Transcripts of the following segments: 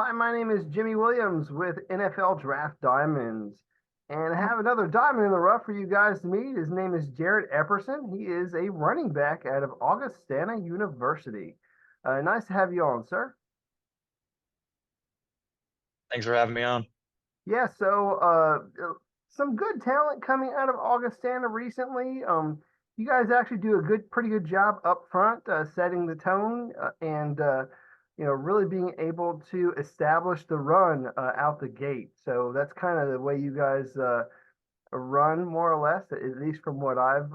Hi, my name is Jimmy Williams with NFL Draft Diamonds, and I have another diamond in the rough for you guys to meet. His name is Jarod Epperson. He is a running back out of Augustana University. Nice to have you on, sir. Thanks for having me on. Yeah, some good talent coming out of Augustana recently. You guys actually do a pretty good job up front, setting the tone and really being able to establish the run out the gate. So that's kind of the way you guys run, more or less, at least from what I've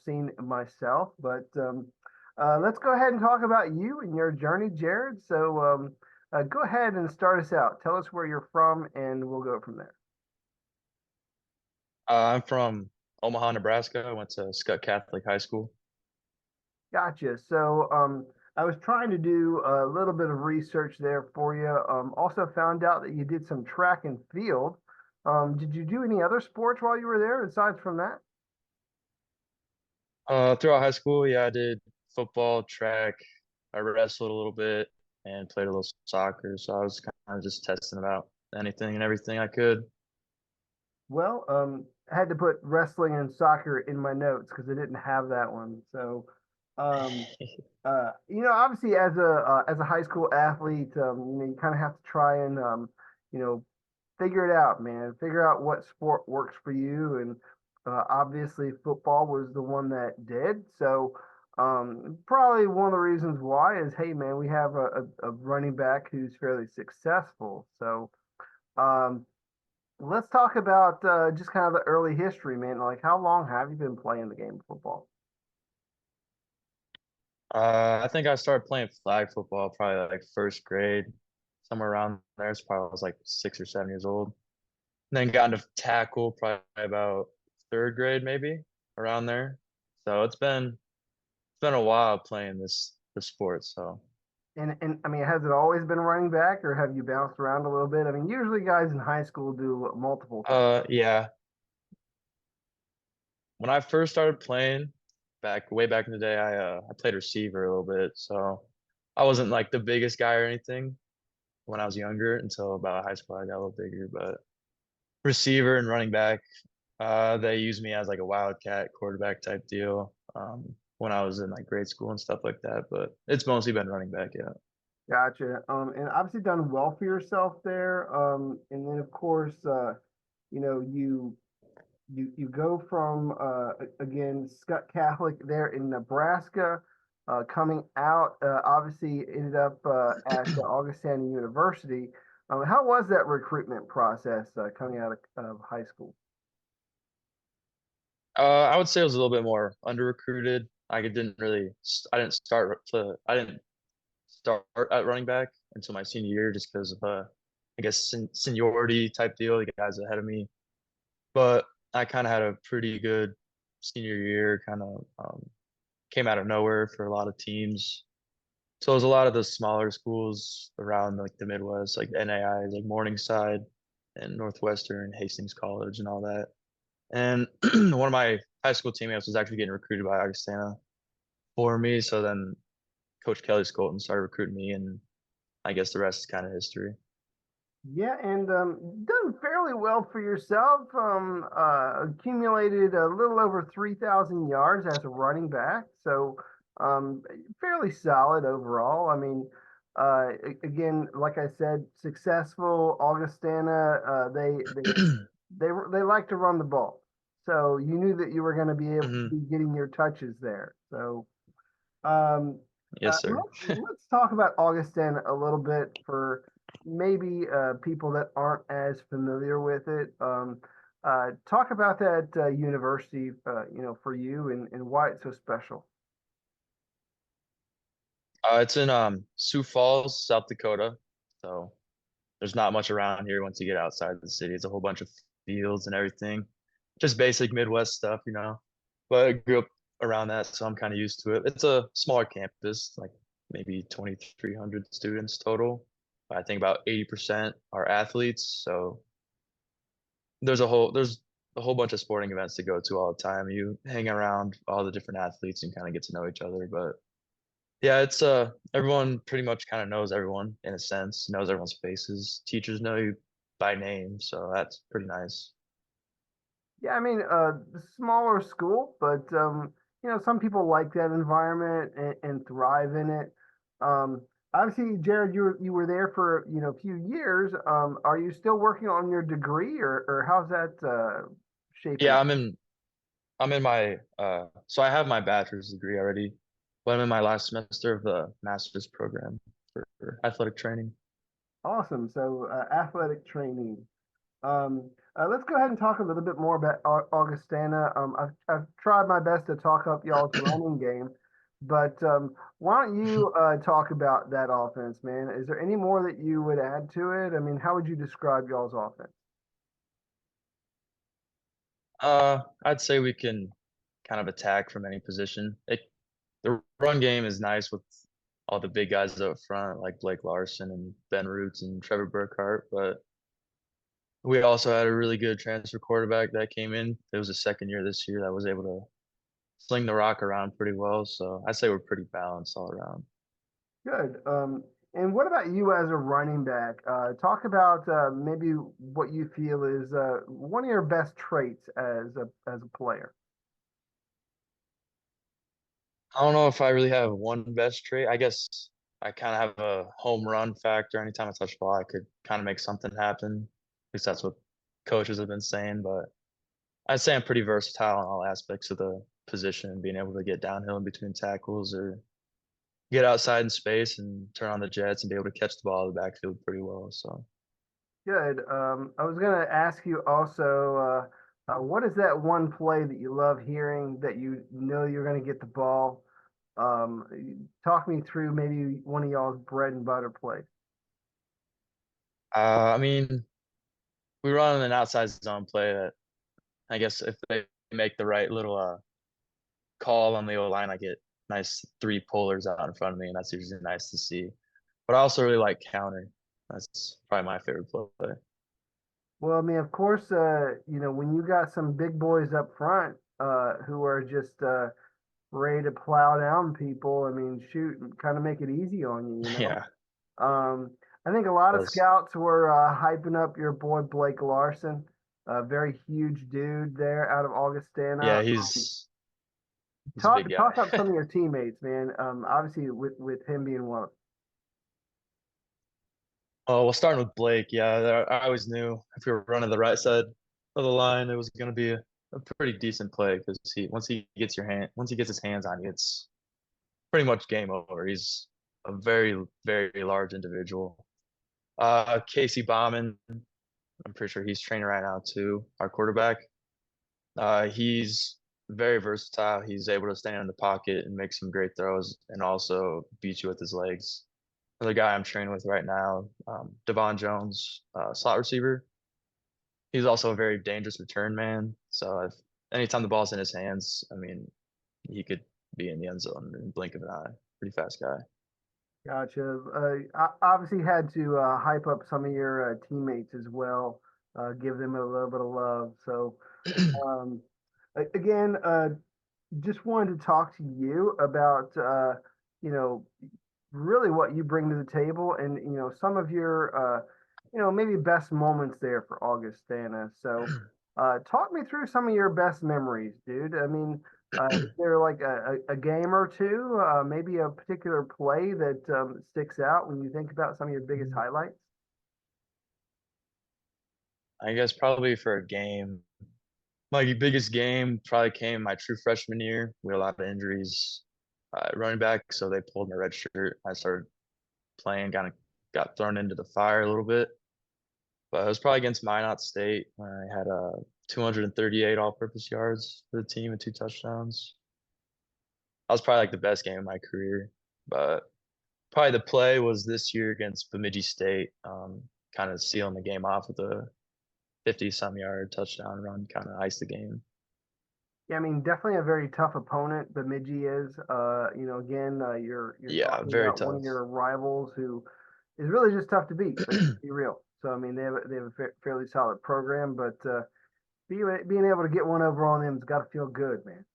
seen myself. But let's go ahead and talk about you and your journey, Jarod. So go ahead and start us out. Tell us where you're from, and we'll go from there. I'm from Omaha, Nebraska. I went to Scott Catholic High School. Gotcha. I was trying to do a little bit of research there for you. Also found out that you did some track and field. Did you do any other sports while you were there aside from that? Throughout high school, yeah, I did football, track. I wrestled a little bit and played a little soccer. So I was kind of just testing about anything and everything I could. I had to put wrestling and soccer in my notes because I didn't have that one. Um, Obviously, as a high school athlete, you kind of have to try and you know, figure it out, man. Figure out what sport works for you, and obviously, football was the one that did. Probably one of the reasons why is, hey, man, we have a running back who's fairly successful. Um, let's talk about just kind of the early history, man. Like, how long have you been playing the game of football? I think I started playing flag football probably like first grade, somewhere around there. So probably I was like 6 or 7 years old. And then got into tackle probably about third grade, maybe around there. So it's been a while playing this sport. So. And I mean, has it always been running back, or have you bounced around a little bit? I mean, usually guys in high school do multiple things. Yeah. When I first started playing way back in the day, I played receiver a little bit. So I wasn't like the biggest guy or anything when I was younger until about high school. I got a little bigger, but receiver and running back, they used me as like a wildcat quarterback type deal. When I was in like grade school and stuff like that, but it's mostly been running back. Yeah. Gotcha. And obviously done well for yourself there. And then of course, you know, you go from again Scott Catholic there in Nebraska, coming out. Obviously ended up at Augustana University. How was that recruitment process coming out of high school? I would say it was a little bit more under recruited. I didn't start at running back until my senior year just because of I guess seniority type deal, the guys ahead of me. But I kind of had a pretty good senior year, kind of came out of nowhere for a lot of teams. So it was a lot of the smaller schools around like the Midwest, like NAIs, like Morningside and Northwestern, Hastings College, and all that. And one of my high school teammates was actually getting recruited by Augustana for me. So then Coach Kelly Scolton started recruiting me, and I guess the rest is kind of history. Yeah, and done fairly well for yourself. Accumulated a little over 3,000 yards as a running back, so fairly solid overall. I mean, again, like I said, successful. Augustana, they like to run the ball, so you knew that you were going to be able to Hmm. be getting your touches there. Um, Yes, sir. let's talk about Augustine a little bit for maybe people that aren't as familiar with it. Talk about that university, for you and why it's so special. It's in Sioux Falls, South Dakota. So there's not much around here once you get outside the city. It's a whole bunch of fields and everything. Just basic Midwest stuff. But I grew up around that, so I'm kind of used to it. It's a smaller campus, like maybe 2,300 students total. I think about 80% are athletes. So there's a whole bunch of sporting events to go to all the time. You hang around all the different athletes and kind of get to know each other. But Yeah, it's everyone pretty much kind of knows everyone in a sense, knows everyone's faces. Teachers know you by name, so that's pretty nice. Yeah, I mean, smaller school, but some people like that environment and thrive in it. Obviously, Jared, you were there for a few years. Are you still working on your degree, or how's that shaping Yeah, up? I'm in my so I have my bachelor's degree already, but I'm in my last semester of the master's program for athletic training. Awesome. So, athletic training. Let's go ahead and talk a little bit more about Augustana. I've tried my best to talk up y'all's running game, but why don't you talk about that offense, man? Is there any more that you would add to it? I mean, how would you describe y'all's offense? I'd say we can kind of attack from any position. The run game is nice with all the big guys up front, like Blake Larson and Ben Roots and Trevor Burkhardt, but we also had a really good transfer quarterback that came in. It was the second year this year that was able to sling the rock around pretty well. So I'd say we're pretty balanced all around. Good. And what about you as a running back? Talk about maybe what you feel is one of your best traits as a player. I don't know if I really have one best trait. I guess I kind of have a home run factor. Anytime I touch the ball, I could kind of make something happen. At least that's what coaches have been saying. But I'd say I'm pretty versatile in all aspects of the position, being able to get downhill in between tackles or get outside in space and turn on the jets and be able to catch the ball in the backfield pretty well. So Good. I was going to ask you also, what is that one play that you love hearing that you know you're going to get the ball? Talk me through maybe one of y'all's bread and butter plays. I mean, we run an outside zone play that I guess if they make the right little call on the O line, I get nice three pullers out in front of me, and that's usually nice to see. But I also really like counter. That's probably my favorite play. Well, I mean, of course, when you got some big boys up front who are just ready to plow down people, I mean, shoot, kind of make it easy on you, you know? Yeah, I think a lot of does. scouts were hyping up your boy Blake Larson, a very huge dude there out of Yeah, Augustana. he's a Talk big talk up guy. some of your teammates, man. Obviously with him being one. Oh, well, starting with Blake, yeah, I always knew if we were running the right side of the line, it was going to be a pretty decent play because once he gets his hands on you, it's pretty much game over. He's a very, very large individual. Casey Bauman, I'm pretty sure he's training right now too, our quarterback. He's very versatile. He's able to stand in the pocket and make some great throws and also beat you with his legs. Another guy I'm training with right now, Devon Jones, slot receiver. He's also a very dangerous return man. So anytime the ball's in his hands, I mean, he could be in the end zone in the blink of an eye. Pretty fast guy. Gotcha. I obviously had to hype up some of your teammates as well, give them a little bit of love. So um, again, just wanted to talk to you about you know really what you bring to the table and some of your maybe best moments there for Augustana. So talk me through some of your best memories, dude. I mean, is there like a game or two, maybe a particular play that sticks out when you think about some of your biggest highlights? I guess probably for a game, my biggest game probably came my true freshman year. We had a lot of injuries, running back, so they pulled my red shirt. I started playing, kind of got thrown into the fire a little bit. But it was probably against Minot State where I had 238 all-purpose yards for the team and two touchdowns. That was probably like the best game of my career. But probably the play was this year against Bemidji State, kind of sealing the game off with a 50-some yard touchdown run, kind of iced the game. Yeah, I mean, definitely a very tough opponent. Bemidji is. Again, you're Yeah, talking very about one of tough. your rivals who is really just tough to beat. Let's be real. So I mean, they have a fairly solid program, but being able to get one over on them's got to feel good, man.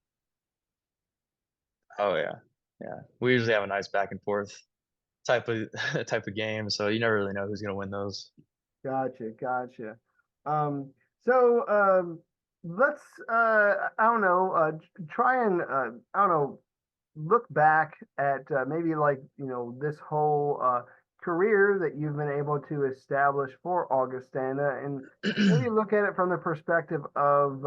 Oh yeah. Yeah, we usually have a nice back and forth type of type of game, so you never really know who's gonna win those. Gotcha, gotcha. So let's I don't know, try and I don't know, look back at maybe like, this whole career that you've been able to establish for Augustana, and maybe look at it from the perspective of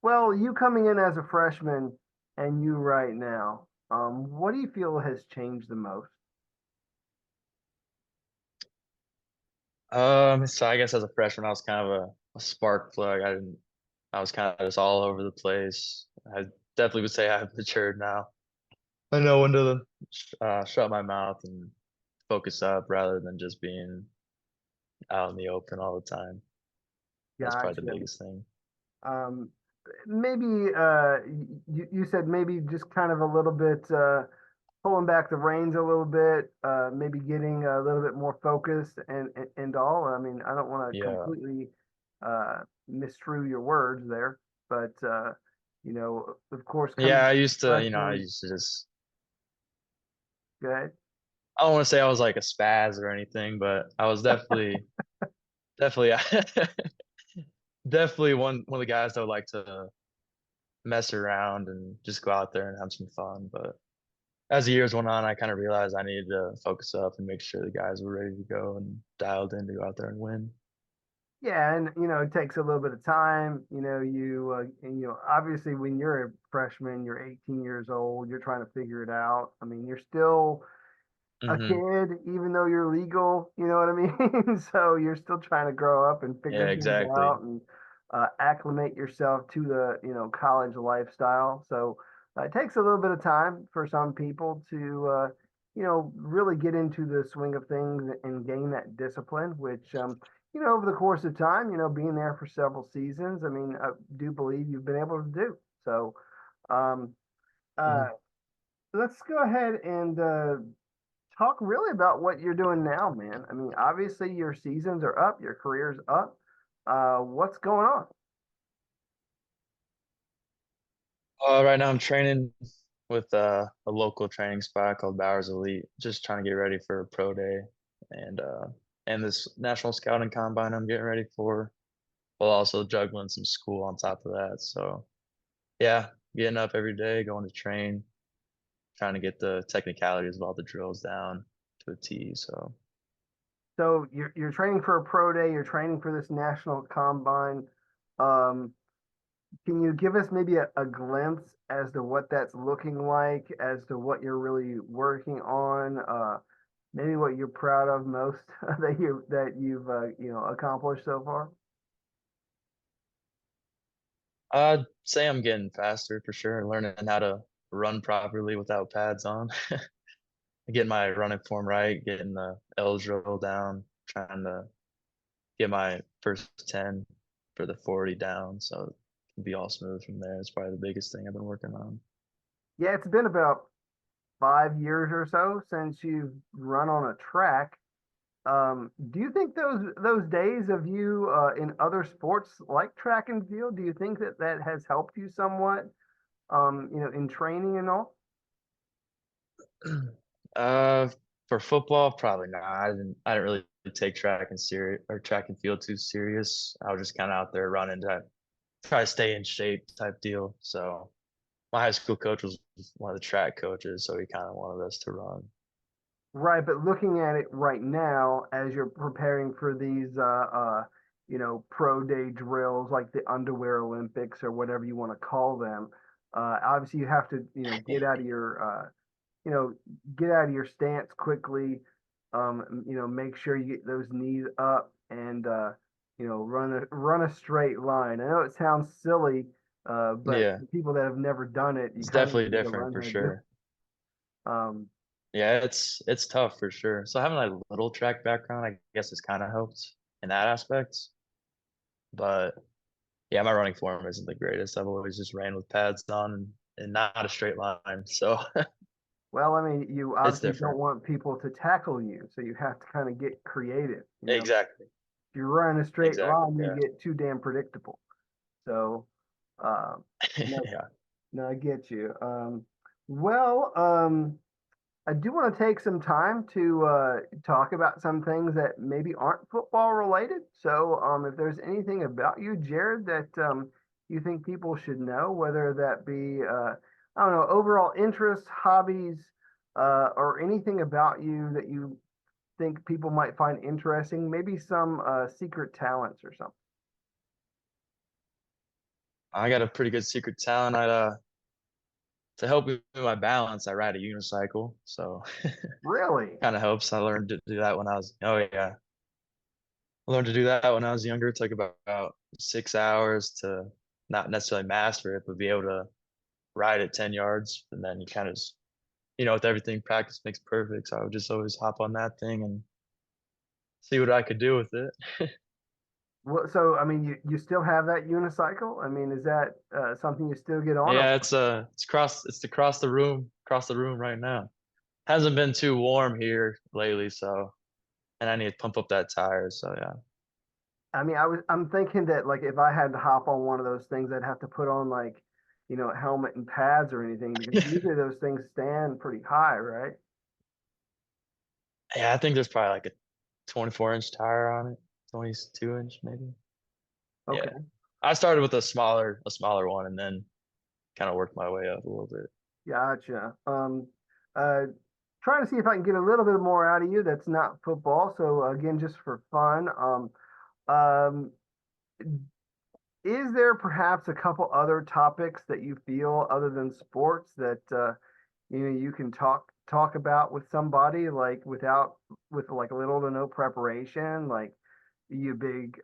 well, you coming in as a freshman and you right now. What do you feel has changed the most? So I guess as a freshman, I was kind of a spark plug. I was kind of just all over the place. I definitely would say I've matured now. I know when to shut my mouth and focus up rather than just being out in the open all the time. That's probably the Gotcha. biggest thing. Um, Maybe you said maybe just kind of a little bit pulling back the reins a little bit, maybe getting a little bit more focused and all. I mean, I don't want to Yeah. completely misstrew your words there, but of course, Yeah, coming I freshman, used to just, good. I don't want to say I was like a spaz or anything, but I was definitely, definitely one of the guys that would like to mess around and just go out there and have some fun. But as the years went on, I kind of realized I needed to focus up and make sure the guys were ready to go and dialed in to go out there and win. Yeah, and it takes a little bit of time. And, obviously when you're a freshman, you're 18 years old, you're trying to figure it out. I mean, you're still a Hmm. kid, even though you're legal, you know what I mean? So you're still trying to grow up and Yeah, figure things exactly. out and acclimate yourself to the, college lifestyle. So it takes a little bit of time for some people to, really get into the swing of things and gain that discipline, which, over the course of time, being there for several seasons, I mean, I do believe you've been able to do. So, um, uh, Hmm. let's go ahead and talk really about what you're doing now, man. I mean, obviously your seasons are up, your career's up. What's going on? Right now I'm training with a local training spot called Bowers Elite, just trying to get ready for a pro day and uh, and this national scouting combine I'm getting ready for, while also juggling some school on top of that. So yeah, getting up every day, going to train, trying to get the technicalities of all the drills down to a T. So So you're training for a pro day, you're training for this national combine. Um, can you give us maybe a glimpse as to what that's looking like, as to what you're really working on, maybe what you're proud of most that you've accomplished so far? I'd say I'm getting faster for sure, learning how to run properly without pads on, getting my running form right, getting the L drill down, trying to get my first 10 for the 40 down. So it can be all smooth from there. It's probably the biggest thing I've been working on. Yeah, it's been about 5 years or so since you've run on a track. Do you think those days of you in other sports like track and field, do you think that that has helped you somewhat, in training and all? Uh, for football, probably not. I didn't really take track and serious or track and field too serious. I was just kind of out there running to try to stay in shape type deal. So my high school coach was one of the track coaches, so he kind of wanted us to run. Right, but looking at it right now, as you're preparing for these, pro day drills like the underwear Olympics or whatever you want to call them, obviously you have to, you know, get out of your stance quickly. Make sure you get those knees up and run a straight line. I know it sounds silly, but Yeah, for people that have never done it, you it's kind of definitely need to different learn for how to do sure. it. Yeah, it's tough for sure. So having a little track background, I guess, has kind of helped in that aspect. But yeah, my running form isn't the greatest. I've always just ran with pads on and not a straight line. So Well, I mean, you it's obviously don't different. want people to tackle you, so you have to kind of get creative. Exactly. If you run a straight Exactly. line, you Yeah. get too damn predictable. So, uh, no, Yeah. no, I get you. Well, I do want to take some time to talk about some things that maybe aren't football related. So, if there's anything about you, Jared, that you think people should know, whether that be, I don't know, overall interests, hobbies, or anything about you that you think people might find interesting, maybe some secret talents or something. I got a pretty good secret talent. To help with my balance, I ride a unicycle, so Really? kind of helps. I learned to do that when I was, oh yeah, I learned to do that when I was younger. It took about 6 hours to not necessarily master it, but be able to ride it 10 yards. And then you kind of, with everything, practice makes perfect. So I would just always hop on that thing and see what I could do with it. Well, so I mean, you still have that unicycle? I mean, is that something you still get on? Or Yeah, it's across the room right now. Hasn't been too warm here lately, so and I need to pump up that tire. So yeah. I mean, I'm thinking that like if I had to hop on one of those things, I'd have to put on like, a helmet and pads or anything because usually those things stand pretty high, right? Yeah, I think there's probably like a 24-inch tire on it, 22-inch maybe. Yeah. Okay, I started with a smaller one and then kind of worked my way up a little bit. gotcha. Uh, trying to see if I can get a little bit more out of you that's not football. So again, just for fun, um, is there perhaps a couple other topics that you feel other than sports that you can talk about with somebody like with like little to no preparation, like you big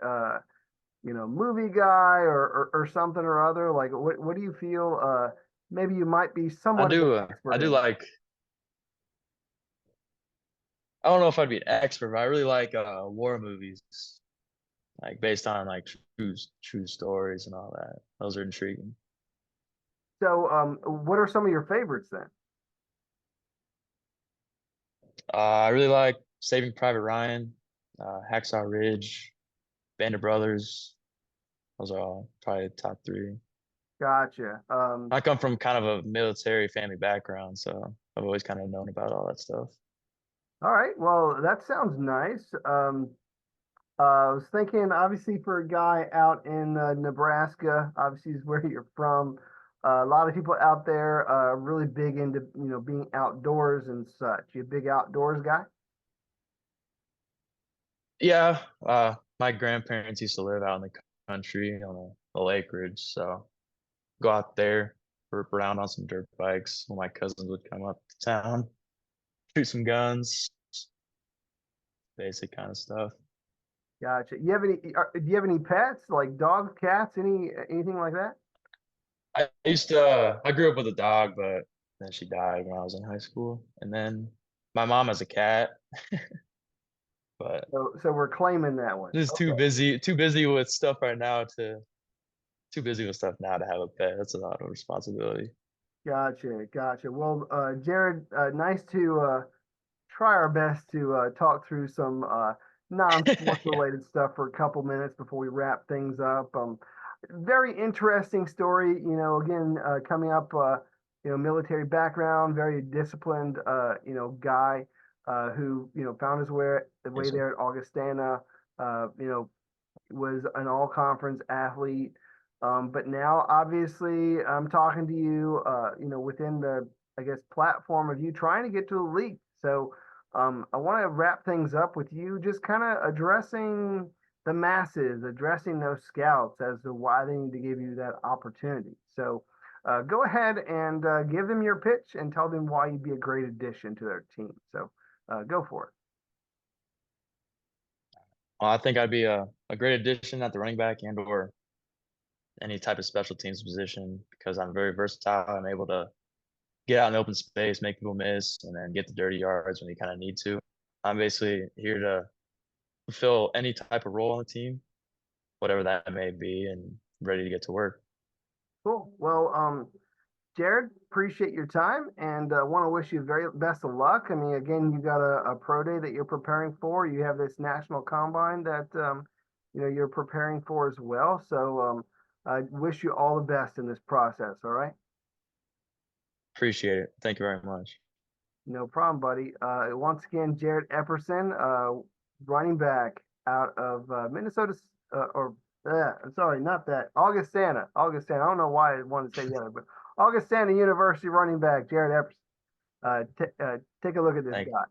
movie guy or something or other, like what do you feel maybe you might be somewhat of an I expert do in? like I don't know if I'd be an expert, but I really like war movies, like based on like true stories and all that. Those are intriguing. So what are some of your favorites then? I really like Saving Private Ryan, Hacksaw Ridge, Band of Brothers. Those are all probably the top three. Gotcha. I come from kind of a military family background, so I've always kind of known about all that stuff. All right, well that sounds nice. I was thinking, obviously, for a guy out in Nebraska, obviously is where you're from. A lot of people out there are really big into, being outdoors and such. You a big outdoors guy? Yeah, my grandparents used to live out in the country on a lake ridge, so go out there, rip around on some dirt bikes when my cousins would come up to town, shoot some guns, basic kind of stuff. Gotcha. Do you have any pets like dogs, cats, anything like that? I grew up with a dog, but then she died when I was in high school. And then my mom has a cat, but So we're claiming that one. just Okay. too busy with stuff right now too busy with stuff now to have a pet. That's a lot of responsibility. Gotcha. Gotcha. Well, Jared, nice to try our best to talk through some non-sports Yeah, related stuff for a couple minutes before we wrap things up. Very interesting story. Again, coming up, military background, very disciplined, guy who found his way yes, sir. there at Augustana. Was an all conference athlete. But now, obviously, I'm talking to you, within the, I guess, platform of you trying to get to the league. So I want to wrap things up with you just kind of addressing the masses, addressing those scouts as to why they need to give you that opportunity. So go ahead and give them your pitch and tell them why you'd be a great addition to their team. So go for it. I think I'd be a great addition at the running back and or any type of special teams position because I'm very versatile. I'm able to get out in the open space, make people miss, and then get the dirty yards when you kind of need to. I'm basically here to fulfill any type of role on the team, whatever that may be, and ready to get to work. Cool. Well, Jared, appreciate your time and want to wish you very best of luck. I mean, again, you got a pro day that you're preparing for. You have this national combine that you're preparing for as well. So I wish you all the best in this process. All right. Appreciate it. Thank you very much. No problem, buddy. Once again, Jarod Epperson, running back out of Minnesota, sorry, not that, Augustana. Augustana. I don't know why I wanted to say the other, but Augustana University running back, Jarod Epperson. Take a look at this Thank guy.